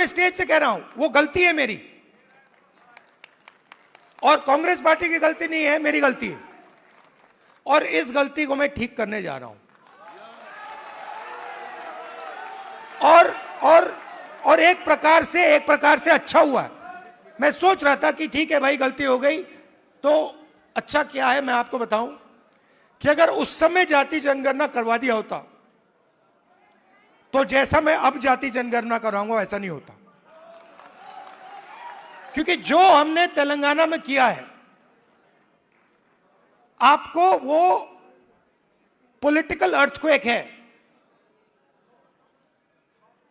Stage से कह रहा हूं, वो गलती है मेरी, और कांग्रेस पार्टी की गलती नहीं है, मेरी गलती है, और इस गलती को मैं ठीक करने जा रहा हूं। और एक प्रकार से अच्छा हुआ है। मैं सोच रहा था कि ठीक है भाई, गलती हो गई, तो अच्छा क्या है मैं आपको बताऊं कि अगर उस समय जाति जनगणना करवा दिया होता तो जैसा मैं अब जाति जनगणना कराऊंगा वैसा नहीं होता। क्योंकि जो हमने तेलंगाना में किया है, आपको वो पॉलिटिकल अर्थक्वेक है,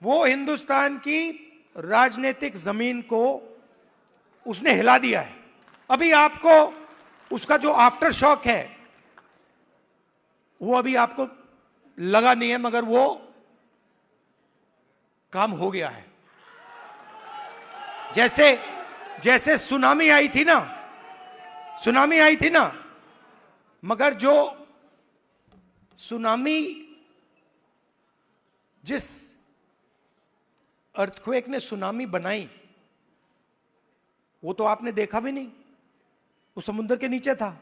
वो हिंदुस्तान की राजनीतिक जमीन को उसने हिला दिया है। अभी आपको उसका जो आफ्टर शॉक है वो अभी आपको लगा नहीं है, मगर वो काम हो गया है। जैसे सुनामी आई थी ना, मगर जो सुनामी, जिस अर्थक्वेक ने सुनामी बनाई, वो तो आपने देखा भी नहीं, वो समुद्र के नीचे था,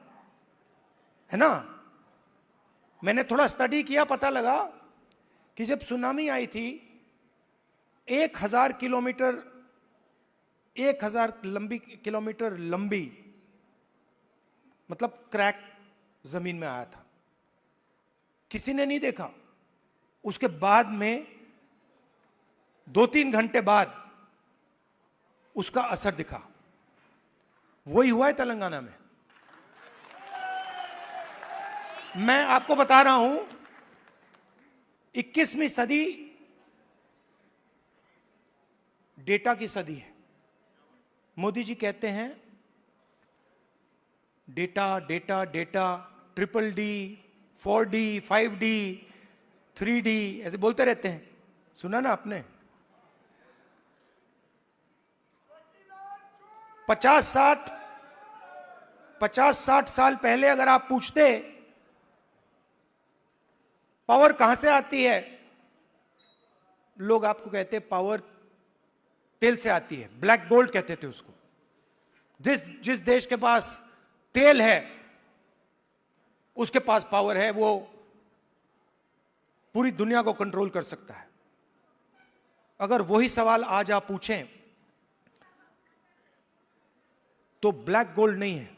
है ना। मैंने थोड़ा स्टडी किया, पता लगा कि जब सुनामी आई थी 1000 किलोमीटर लंबी, मतलब क्रैक जमीन में आया था, किसी ने नहीं देखा। उसके बाद में 2-3 घंटे बाद उसका असर दिखा। वही हुआ है तेलंगाना में। मैं आपको बता रहा हूं, 21वीं सदी डेटा की सदी है। मोदी जी कहते हैं data data data, DDD, 4D, 5D, 3D, ऐसे बोलते रहते हैं, सुना ना आपने। 50-60 साल पहले अगर आप पूछते पावर कहां से आती है, लोग आपको कहते पावर तेल से आती है, ब्लैक गोल्ड कहते थे उसको। जिस देश के पास तेल है उसके पास पावर है, वो पूरी दुनिया को कंट्रोल कर सकता है। अगर वही सवाल आज आप पूछें तो ब्लैक गोल्ड नहीं है,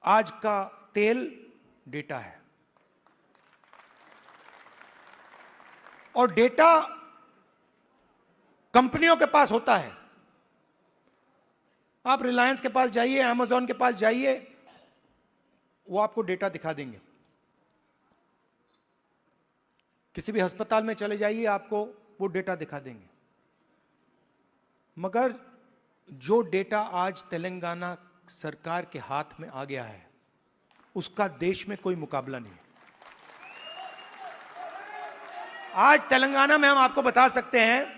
आज का तेल डेटा है। और डेटा कंपनियों के पास होता है। आप रिलायंस के पास जाइए, अमेज़न के पास जाइए, वो आपको डेटा दिखा देंगे। किसी भी अस्पताल में चले जाइए, आपको वो डेटा दिखा देंगे। मगर जो डेटा आज तेलंगाना सरकार के हाथ में आ गया है, उसका देश में कोई मुकाबला नहीं है। आज तेलंगाना में हम आपको बता सकते हैं,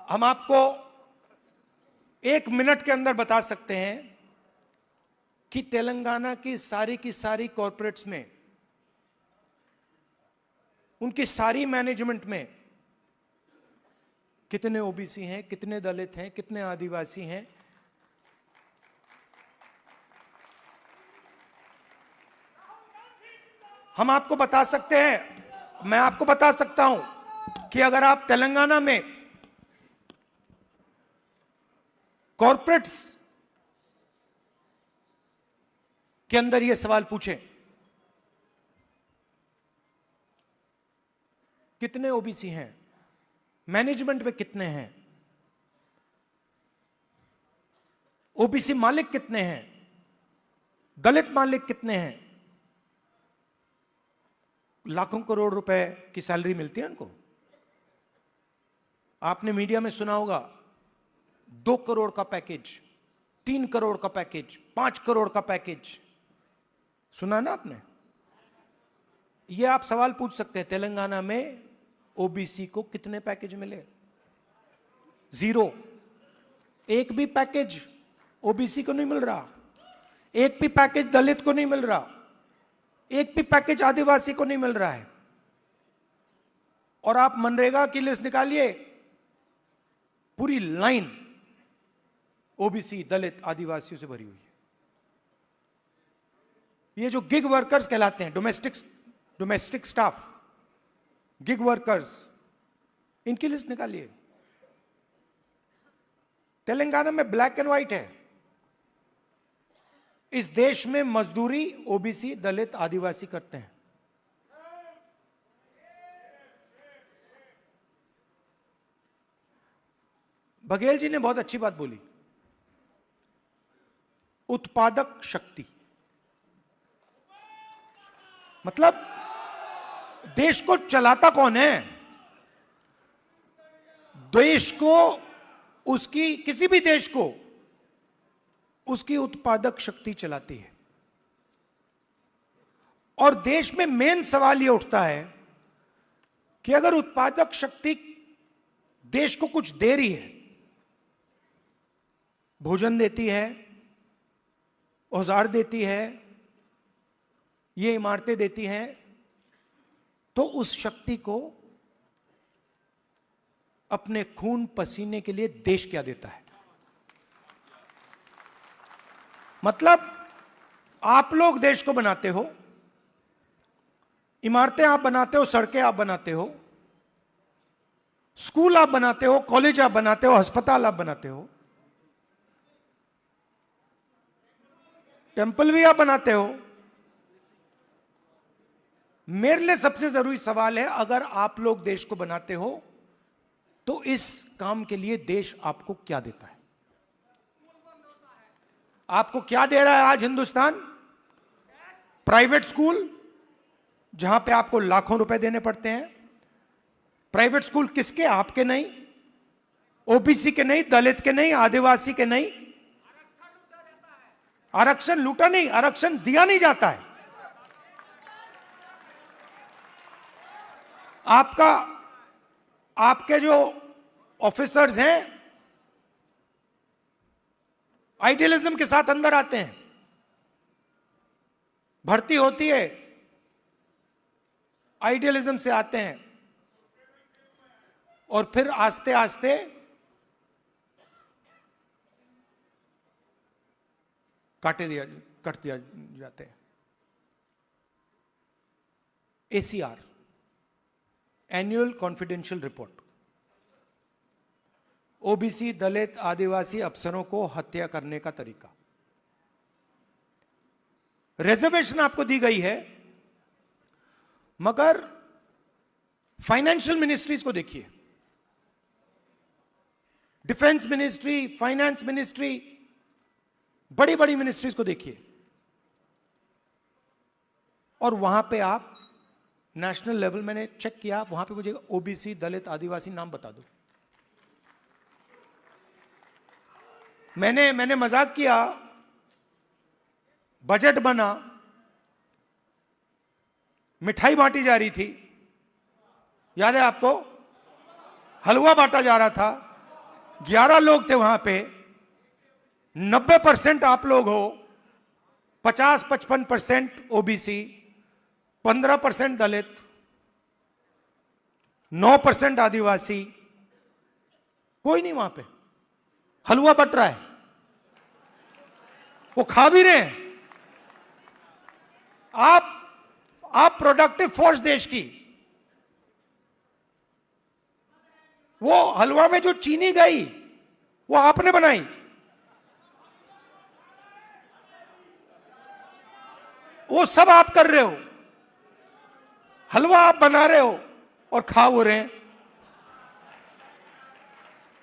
हम आपको 1 मिनट के अंदर बता सकते हैं कि तेलंगाना की सारी कॉरपोरेट्स में, उनकी सारी मैनेजमेंट में कितने ओबीसी हैं, कितने दलित हैं, कितने आदिवासी हैं। हम आपको बता सकते हैं, मैं आपको बता सकता हूं कि अगर आप तेलंगाना में कॉरपोरेट्स के अंदर यह सवाल पूछें, कितने ओबीसी हैं, मैनेजमेंट में कितने हैं, ओबीसी मालिक कितने हैं, दलित मालिक कितने हैं, लाखों करोड़ रुपए की सैलरी मिलती है उनको। आपने मीडिया में सुना होगा 2 करोड़ का पैकेज, 3 करोड़ का पैकेज, 5 करोड़ का पैकेज, सुना ना आपने। यह आप सवाल पूछ सकते हैं, तेलंगाना में ओबीसी को कितने पैकेज मिले? 0। एक भी पैकेज ओबीसी को नहीं मिल रहा, एक भी पैकेज दलित को नहीं मिल रहा, एक भी पैकेज आदिवासी को नहीं मिल रहा है। और आप मनरेगा की लिस्ट निकालिए, पूरी लाइन ओबीसी, दलित, आदिवासियों से भरी हुई है। ये जो गिग वर्कर्स कहलाते हैं, डोमेस्टिक स्टाफ, गिग वर्कर्स, इनकी लिस्ट निकालिए। तेलंगाना में ब्लैक एंड व्हाइट है। इस देश में मजदूरी ओबीसी, दलित, आदिवासी करते हैं। बघेल जी ने बहुत अच्छी बात बोली, उत्पादक शक्ति। मतलब देश को चलाता कौन है? देश को, उसकी, किसी भी देश को उसकी उत्पादक शक्ति चलाती है। और देश में मेन सवाल यह उठता है कि अगर उत्पादक शक्ति देश को कुछ दे रही है, भोजन देती है, औजार देती है, ये इमारतें देती हैं, तो उस शक्ति को अपने खून पसीने के लिए देश क्या देता है? मतलब आप लोग देश को बनाते हो, इमारतें आप बनाते हो, सड़कें आप बनाते हो, स्कूल आप बनाते हो, कॉलेज आप बनाते हो, अस्पताल आप बनाते हो, टेंपल भी आप बनाते हो। मेरे लिए सबसे जरूरी सवाल है, अगर आप लोग देश को बनाते हो तो इस काम के लिए देश आपको क्या देता है? आपको क्या दे रहा है आज हिंदुस्तान? प्राइवेट स्कूल, जहां पे आपको लाखों रुपए देने पड़ते हैं। प्राइवेट स्कूल किसके? आपके नहीं, ओबीसी के नहीं, दलित के नहीं, आदिवासी के नहीं। आरक्षण लूटा नहीं, आरक्षण दिया नहीं जाता है। आपके जो ऑफिसर्स हैं आइडियलिज्म के साथ अंदर आते हैं, भर्ती होती है, आइडियलिज्म से आते हैं और फिर आस्ते आस्ते कट दिया जाते हैं। ACR, annual confidential report, OBC, Dalit, Adivasi अफसरों को हत्या करने का तरीका। रिजर्वेशन आपको दी गई है, मगर फाइनेंशियल मिनिस्ट्रीज को देखिए, डिफेंस मिनिस्ट्री, फाइनेंस मिनिस्ट्री, बड़ी बड़ी मिनिस्ट्रीज को देखिए, और वहां पे आप नेशनल लेवल, मैंने चेक किया, वहां पे मुझे ओबीसी, दलित, आदिवासी नाम बता दो। मैंने मजाक किया, बजट बना, मिठाई बांटी जा रही थी, याद है आपको? हलवा बांटा जा रहा था, 11 लोग थे वहां पे, 90% आप लोग हो, 50-55% ओबीसी, 15% दलित, 9% आदिवासी, कोई नहीं वहां पे। हलवा बट रहा है, वो खा भी रहे हैं। आप प्रोडक्टिव फोर्स देश की, वो हलवा में जो चीनी गई वो आपने बनाई, वो सब आप कर रहे हो। हलवा आप बना रहे हो और खा वो रहे हैं।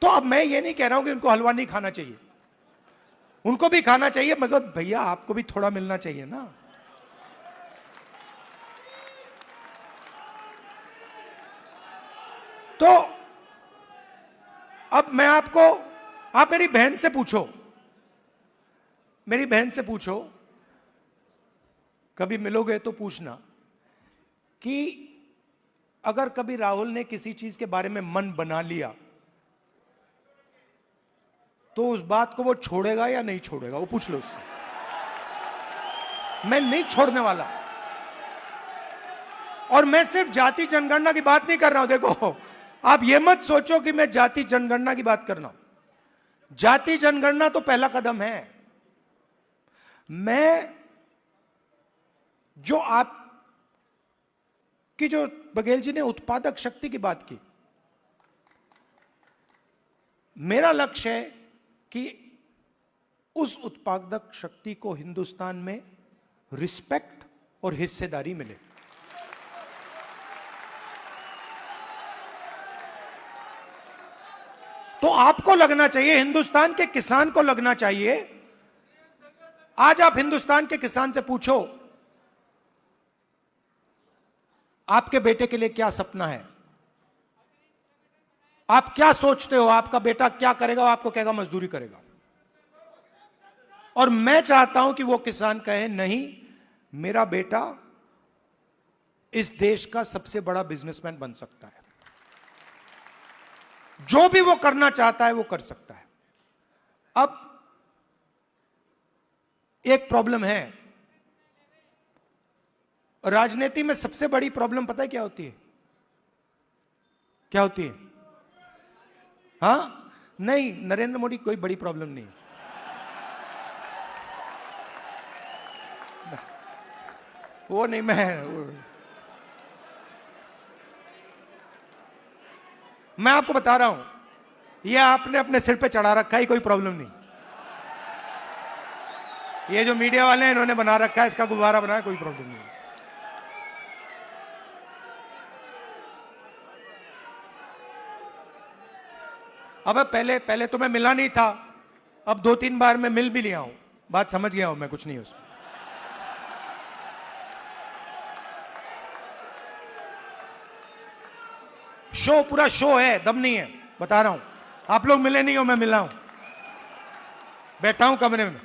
तो अब मैं ये नहीं कह रहा हूं कि उनको हलवा नहीं खाना चाहिए, उनको भी खाना चाहिए, मगर भैया आपको भी थोड़ा मिलना चाहिए ना। तो अब मैं आपको, आप मेरी बहन से पूछो, मेरी बहन से पूछो, कभी मिलोगे तो पूछना कि अगर कभी राहुल ने किसी चीज के बारे में मन बना लिया तो उस बात को वो छोड़ेगा या नहीं छोड़ेगा, वो पूछ लो उससे। मैं नहीं छोड़ने वाला। और मैं सिर्फ जाति जनगणना की बात नहीं कर रहा हूं। देखो, आप ये मत सोचो कि मैं जाति जनगणना की बात कर रहा हूं। जाति जनगणना तो पहला कदम है। मैं जो आप कि जो बघेल जी ने उत्पादक शक्ति की बात की, मेरा लक्ष्य है कि उस उत्पादक शक्ति को हिंदुस्तान में रिस्पेक्ट और हिस्सेदारी मिले। तो आपको लगना चाहिए, हिंदुस्तान के किसान को लगना चाहिए। आज आप हिंदुस्तान के किसान से पूछो, आपके बेटे के लिए क्या सपना है, आप क्या सोचते हो, आपका बेटा क्या करेगा? वो आपको कहेगा मजदूरी करेगा। और मैं चाहता हूं कि वो किसान कहे, नहीं, मेरा बेटा इस देश का सबसे बड़ा बिजनेसमैन बन सकता है, जो भी वो करना चाहता है वो कर सकता है। अब एक प्रॉब्लम है राजनीति में, सबसे बड़ी प्रॉब्लम पता है क्या होती है? क्या होती है? हां, नहीं, नरेंद्र मोदी कोई बड़ी प्रॉब्लम नहीं। वो नहीं, मैं आपको बता रहा हूं, ये आपने अपने सिर पे चढ़ा रखा है, कोई प्रॉब्लम नहीं। ये जो मीडिया वाले हैं इन्होंने बना रखा है, इसका गुब्बारा बनाया, कोई प्रॉब्लम नहीं। अब पहले तो मैं मिला नहीं था, अब 2-3 बार मैं मिल भी लिया हूं, बात समझ गया हूं मैं, कुछ नहीं उसमें। शो, पूरा शो है, दम नहीं है, बता रहा हूं। आप लोग मिले नहीं हो, मैं मिला हूं, बैठा हूं कमरे में।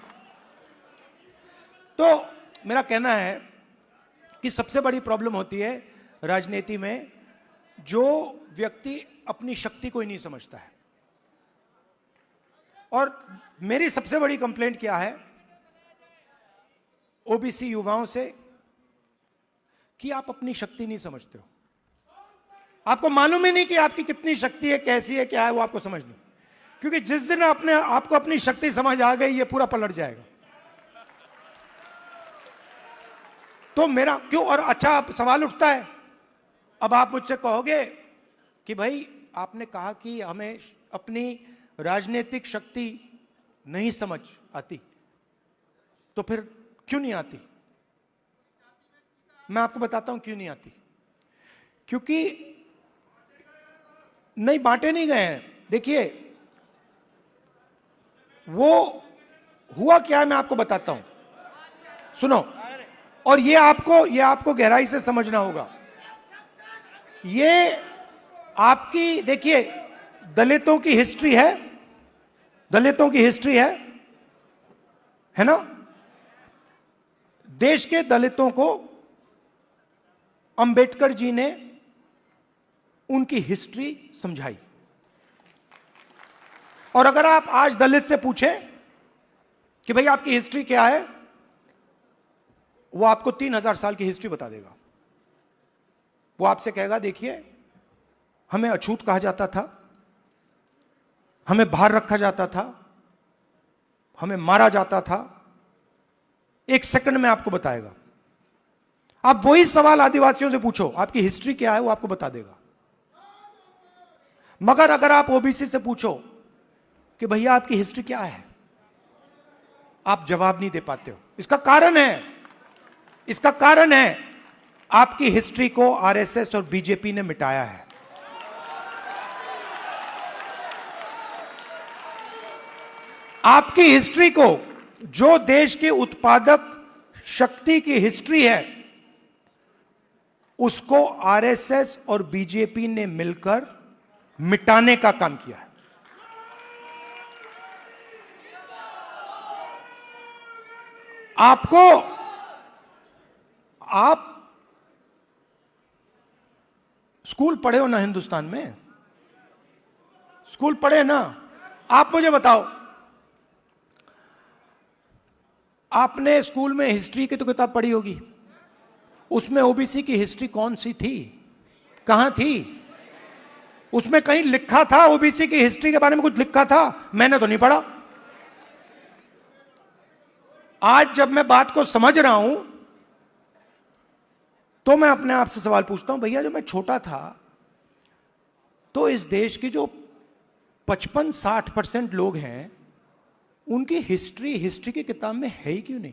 तो मेरा कहना है कि सबसे बड़ी प्रॉब्लम होती है राजनीति में, जो व्यक्ति अपनी शक्ति को ही नहीं समझता है। और मेरी सबसे बड़ी कंप्लेंट क्या है ओबीसी युवाओं से, कि आप अपनी शक्ति नहीं समझते हो। आपको मालूम ही नहीं कि आपकी कितनी शक्ति है, कैसी है, क्या है, वो आपको समझ नहीं। क्योंकि जिस दिन आपको अपनी शक्ति समझ आ गई, ये पूरा पलट जाएगा। तो मेरा क्यों, और अच्छा सवाल उठता है, अब आप मुझसे कहोगे कि भाई आपने कहा कि हमें अपनी राजनीतिक शक्ति नहीं समझ आती, तो फिर क्यों नहीं आती? मैं आपको बताता हूं क्यों नहीं आती। क्योंकि नहीं, बांटे नहीं गए हैं। देखिए, वो हुआ क्या है, मैं आपको बताता हूं, सुनो। और ये आपको गहराई से समझना होगा। ये आपकी, देखिए, दलितों की हिस्ट्री है, दलितों की हिस्ट्री है ना? देश के दलितों को अंबेडकर जी ने उनकी हिस्ट्री समझाई। और अगर आप आज दलित से पूछें कि भाई आपकी हिस्ट्री क्या है, वो आपको 3000 साल की हिस्ट्री बता देगा। वो आपसे कहेगा, देखिए, हमें अछूत कहा जाता था, हमें बाहर रखा जाता था, हमें मारा जाता था। एक सेकंड में आपको बताएगा। आप वही सवाल आदिवासियों से पूछो, आपकी हिस्ट्री क्या है, वो आपको बता देगा। मगर अगर आप ओबीसी से पूछो कि भैया आपकी हिस्ट्री क्या है, आप जवाब नहीं दे पाते हो। इसका कारण है आपकी हिस्ट्री को आरएसएस और बीजेपी ने मिटाया है। आपकी हिस्ट्री को, जो देश की उत्पादक शक्ति की हिस्ट्री है, उसको आरएसएस और बीजेपी ने मिलकर मिटाने का काम किया है। आप स्कूल पढ़े हो ना हिंदुस्तान में? स्कूल पढ़े ना? आप मुझे बताओ, आपने स्कूल में हिस्ट्री की तो किताब पढ़ी होगी, उसमें ओबीसी की हिस्ट्री कौन सी थी, कहां थी? उसमें कहीं लिखा था ओबीसी की हिस्ट्री के बारे में? कुछ लिखा था? मैंने तो नहीं पढ़ा। आज जब मैं बात को समझ रहा हूं तो मैं अपने आप से सवाल पूछता हूं, भैया जब मैं छोटा था तो इस देश की जो 55-60% लोग हैं उनकी हिस्ट्री की किताब में है ही क्यों नहीं?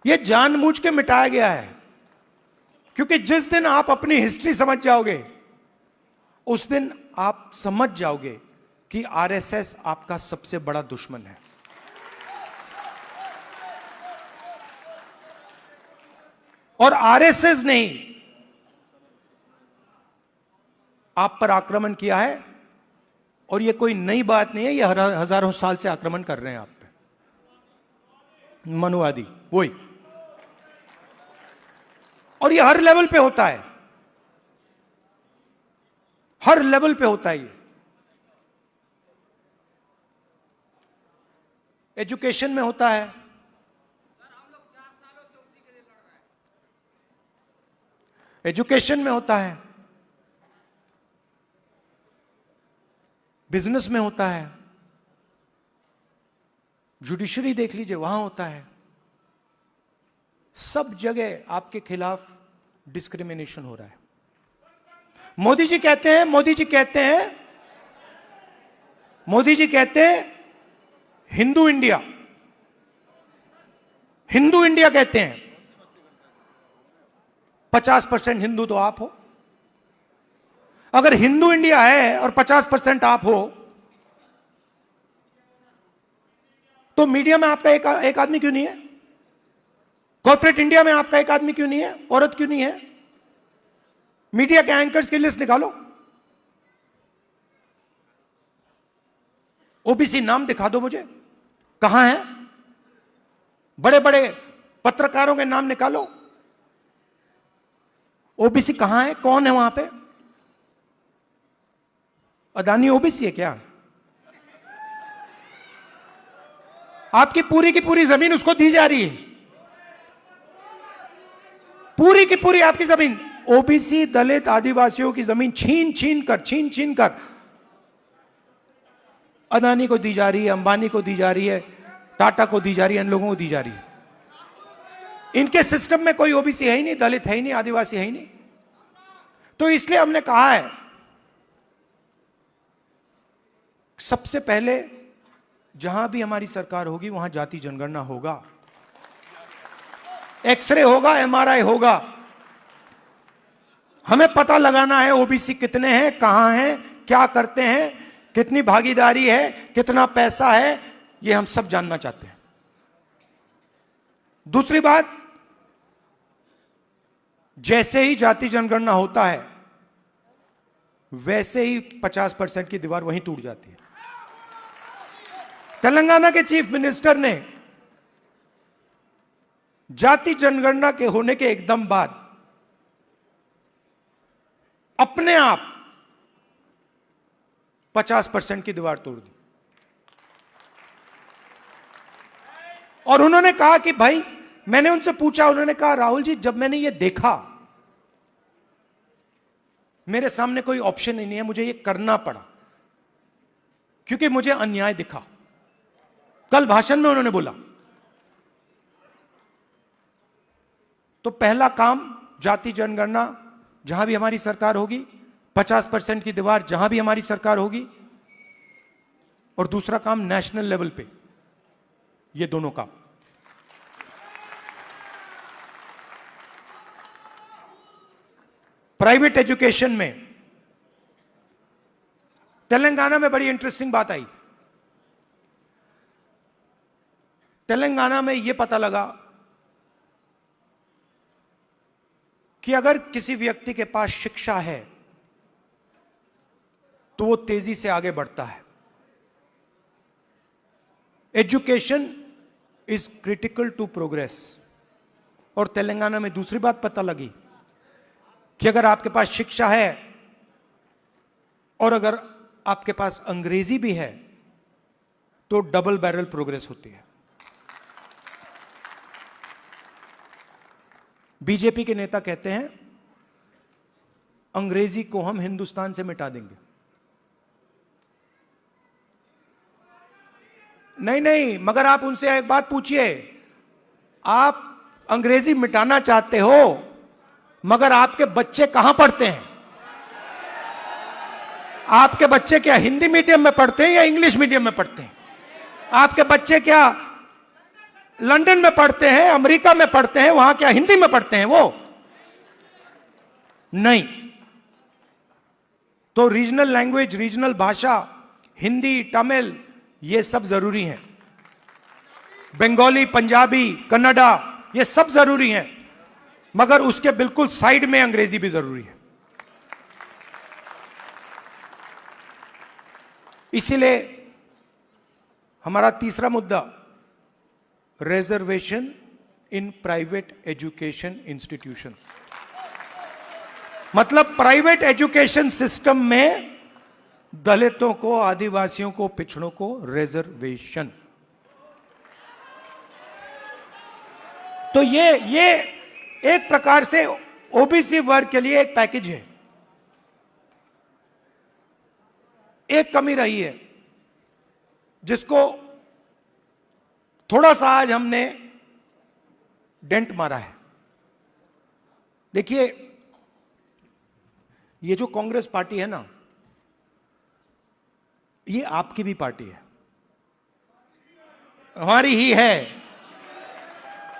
यह जानबूझ के मिटाया गया है, क्योंकि जिस दिन आप अपनी हिस्ट्री समझ जाओगे उस दिन आप समझ जाओगे कि आरएसएस आपका सबसे बड़ा दुश्मन है। और आरएसएस ने आप पर आक्रमण किया है, और यह कोई नई बात नहीं है, यह हजारों साल से आक्रमण कर रहे हैं आप पे, मनुवादी वही। और यह हर लेवल पे होता है, हर लेवल पे होता है। ये एजुकेशन में होता है, एजुकेशन में होता है, बिजनेस में होता है, जुडिशरी देख लीजिए वहां होता है। सब जगह आपके खिलाफ डिस्क्रिमिनेशन हो रहा है। मोदी जी कहते हैं, मोदी जी कहते हैं हिंदू इंडिया, हिंदू इंडिया कहते हैं। 50% हिंदू तो आप हो। अगर हिंदू इंडिया है और 50% आप हो, तो मीडिया में आपका एक आदमी क्यों नहीं है? कॉर्पोरेट इंडिया में आपका एक आदमी क्यों नहीं है? औरत क्यों नहीं है? मीडिया के एंकर्स की लिस्ट निकालो, ओबीसी नाम दिखा दो मुझे, कहां है? बड़े बड़े पत्रकारों के नाम निकालो, ओबीसी कहां है? कौन है वहां पे? अदानी ओबीसी है क्या? आपकी पूरी की पूरी जमीन उसको दी जा रही है, पूरी की पूरी आपकी जमीन। ओबीसी दलित आदिवासियों की जमीन छीन छीन कर अदानी को दी जा रही है, अंबानी को दी जा रही है, टाटा को दी जा रही है, इन लोगों को दी जा रही है। इनके सिस्टम में कोई ओबीसी है ही नहीं, दलित है ही नहीं, आदिवासी है ही नहीं। तो इसलिए हमने कहा है सबसे पहले जहां भी हमारी सरकार होगी वहां जाति जनगणना होगा, एक्सरे होगा, एमआरआई होगा। हमें पता लगाना है ओबीसी कितने हैं, कहां हैं, क्या करते हैं, कितनी भागीदारी है, कितना पैसा है, यह हम सब जानना चाहते हैं। दूसरी बात, जैसे ही जाति जनगणना होता है वैसे ही 50% की दीवार वहीं टूट जाती है। तेलंगाना के चीफ मिनिस्टर ने जाति जनगणना के होने के एकदम बाद अपने आप 50% की दीवार तोड़ दी, और उन्होंने कहा कि भाई, मैंने उनसे पूछा, उन्होंने कहा राहुल जी जब मैंने ये देखा मेरे सामने कोई ऑप्शन ही नहीं है, मुझे ये करना पड़ा क्योंकि मुझे अन्याय दिखा। कल भाषण में उन्होंने बोला। तो पहला काम जाति जनगणना जहां भी हमारी सरकार होगी, 50% की दीवार जहां भी हमारी सरकार होगी, और दूसरा काम नेशनल लेवल पे, ये दोनों काम। प्राइवेट एजुकेशन में तेलंगाना में बड़ी इंटरेस्टिंग बात आई। तेलंगाना में यह पता लगा कि अगर किसी व्यक्ति के पास शिक्षा है तो वो तेजी से आगे बढ़ता है। Education is critical to progress. और तेलंगाना में दूसरी बात पता लगी कि अगर आपके पास शिक्षा है और अगर आपके पास अंग्रेजी भी है तो डबल बैरल प्रोग्रेस होती है। बीजेपी के नेता कहते हैं अंग्रेजी को हम हिंदुस्तान से मिटा देंगे। नहीं नहीं, मगर आप उनसे एक बात पूछिए, आप अंग्रेजी मिटाना चाहते हो, मगर आपके बच्चे कहां पढ़ते हैं? आपके बच्चे क्या हिंदी मीडियम में पढ़ते हैं या इंग्लिश मीडियम में पढ़ते हैं? आपके बच्चे क्या लंदन में पढ़ते हैं, अमेरिका में पढ़ते हैं, वहां क्या हिंदी में पढ़ते हैं? वो नहीं। तो रीजनल लैंग्वेज, रीजनल भाषा, हिंदी, तमिल, ये सब जरूरी है। बंगाली, पंजाबी, कन्नड़ा, ये सब जरूरी है, मगर उसके बिल्कुल साइड में अंग्रेजी भी जरूरी है। इसीलिए हमारा तीसरा मुद्दा, reservation in private education institutions, मतलब प्राइवेट एजुकेशन सिस्टम में दलितों को, आदिवासियों को, पिछड़ों को रिजर्वेशन। तो ये एक प्रकार से ओबीसी वर्ग के लिए एक पैकेज है। एक कमी रही है जिसको थोड़ा सा आज हमने डेंट मारा है। देखिए, ये जो कांग्रेस पार्टी है ना, ये आपकी भी पार्टी है, हमारी ही है,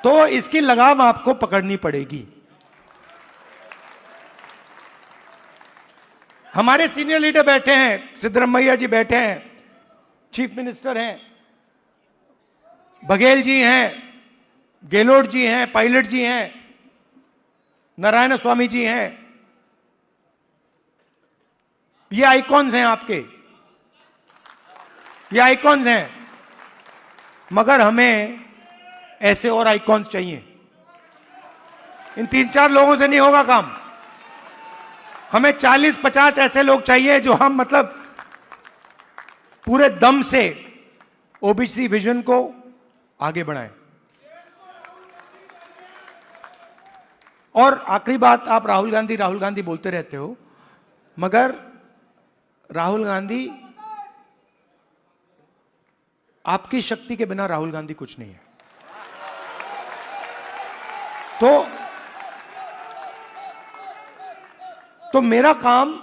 तो इसकी लगाम आपको पकड़नी पड़ेगी। हमारे सीनियर लीडर बैठे हैं, सिद्धरामैया जी बैठे हैं, चीफ मिनिस्टर हैं, बघेल जी हैं, गेहलोत जी हैं, पायलट जी हैं, नारायण स्वामी जी हैं। ये आइकॉन्स हैं आपके, ये आइकॉन्स हैं, मगर हमें ऐसे और आइकॉन्स चाहिए। इन 3-4 लोगों से नहीं होगा काम। हमें 40-50 ऐसे लोग चाहिए जो हम मतलब पूरे दम से ओबीसी विजन को आगे बढ़ाएं। और आखिरी बात, आप राहुल गांधी बोलते रहते हो, मगर राहुल गांधी, आपकी शक्ति के बिना राहुल गांधी कुछ नहीं है। तो मेरा काम